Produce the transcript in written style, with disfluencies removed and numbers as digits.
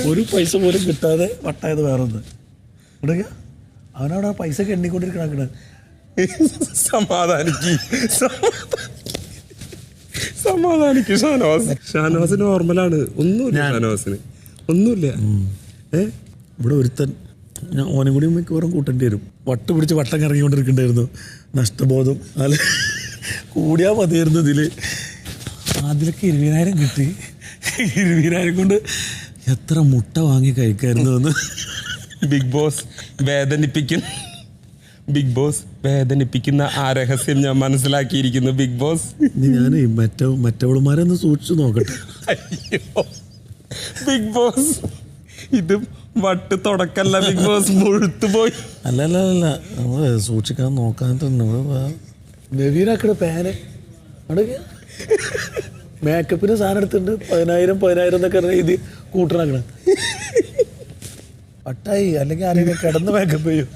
ഒരു പൈസ പോലും കിട്ടാതെ വട്ടായത് വേറൊന്ന് ഇടുക. അവനവിടെ പൈസ ഒക്കെ എണ്ണിക്കൊണ്ടിരിക്കണ. സമാധാനിക്ക് ഷാനവാസ് നോർമലാണ്. ഒന്നുമില്ല ഷാനവാസിന്, ഒന്നുമില്ല. ഇവിടെ ഒരുത്തൻ ഞാൻ ഓനും കൂടി മിക്കവാറും കൂട്ടേണ്ടി വരും. വട്ട് പിടിച്ച് വട്ടം കറങ്ങിക്കൊണ്ടിരിക്കണ്ടായിരുന്നു. നഷ്ടബോധം അല്ല കൂടിയാൽ മതിയായിരുന്നു. അതിലൊക്കെ 20,000 കിട്ടി. 20,000 കൊണ്ട് എത്ര മുട്ട വാങ്ങി കഴിക്കായിരുന്നു എന്ന്. ബിഗ് ബോസ് വേദനിപ്പിക്കുന്ന ആ രഹസ്യം ഞാൻ മനസ്സിലാക്കിയിരിക്കുന്നു. ബിഗ് ബോസ് ഞാൻ മറ്റവളുമാരെ ഒന്ന് സൂക്ഷിച്ചു നോക്കട്ടെ. ബിഗ് ബോസ് ഇത് വട്ട് തുടക്കല്ല. ബിഗ് ബോസ് മുഴുത്തു പോയി. അല്ല നമ്മള് സൂക്ഷിക്കാൻ നോക്കാൻ തന്നെ. നവീനാക്കട പാന് മേക്കപ്പിന് സാധനം എടുത്തിട്ടുണ്ട്. 10,000 എന്നൊക്കെ ഇത് കൂട്ടണാക്കണ വട്ടായി. അല്ലെങ്കിൽ ആരെങ്കിലും കിടന്ന് മേക്കപ്പ് ചെയ്യും.